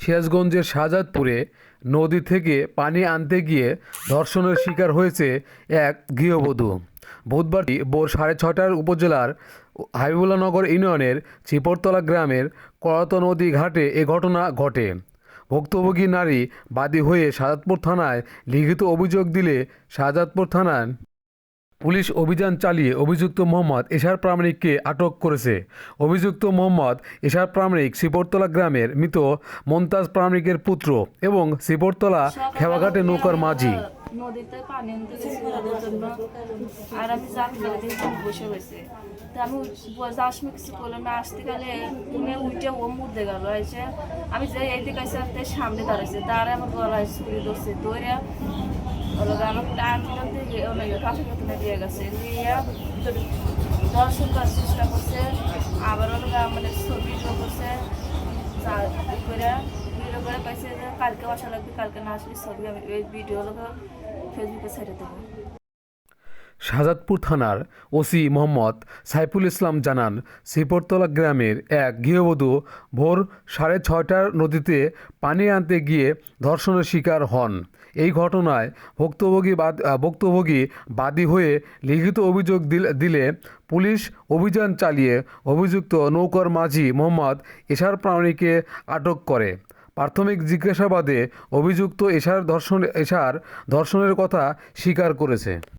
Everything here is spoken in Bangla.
সিরাজগঞ্জের শাহজাদপুরে নদী থেকে পানি আনতে গিয়ে ধর্ষণের শিকার হয়েছে এক গৃহবধূ। বুধবার ভোর 6:30টার উপজেলার হাবিবুল্লাহনগর ইউনিয়নের চিপরতলা গ্রামের করাত নদী ঘাটে এ ঘটনা ঘটে। ভুক্তভোগী নারী বাদী হয়ে শাহজাদপুর থানায় লিখিত অভিযোগ দিলে শাহজাদপুর থানায় পুলিশ অভিযান চালিয়ে অভিযুক্ত মোহাম্মদ এশার প্রামাণিককে আটক করেছে। অভিযুক্ত মোহাম্মদ এশার প্রামাণিক শ্রীপুরতলা গ্রামের মৃত মমতাজ প্রামাণিকের পুত্র এবং শ্রীপুরতলা খেওয়াঘাটে নৌকার মাঝি। নদীতে পানি আনতে গেছি ওদের জন্য, আর আমি জানি বসে রয়েছে। তা আমি যাওয়ার সময় কিছু করলাম না, আসতে গেলে তুমি উঠে ও মুড়তে গেল এসে আমি যে এইদিকে আসতে সামনে দাঁড়াইছে, দাঁড়ায় আমার গলায় ছুরি ধরছে, ধরে আমাকে আনতে দিয়ে কাছে কাছে দিয়ে গেছে, দিয়ে দর্শন করার চেষ্টা করছে। আবার মানে ছবি করছে করে ভিডিও করে পাইছে যে কালকে আসা লাগবে, কালকে না আসলে ছবি আমি এই ভিডিও ফেসবুকে ছেড়ে দেবো। শাহজাদপুর থানার ওসি মোহাম্মদ সাইফুল ইসলাম জানান, শ্রীপুরতলা গ্রামের এক গৃহবধূ ভোর 6:30টার নদীতে পানি আনতে গিয়ে ধর্ষণের শিকার হন। এই ঘটনায় ভুক্তভোগী বাদী হয়ে লিখিত অভিযোগ দিলে পুলিশ অভিযান চালিয়ে অভিযুক্ত নৌকার মাঝি মোহাম্মদ এশার প্রামাণিককে আটক করে। প্রাথমিক জিজ্ঞাসাবাদে অভিযুক্ত এশার ধর্ষণের কথা স্বীকার করেছে।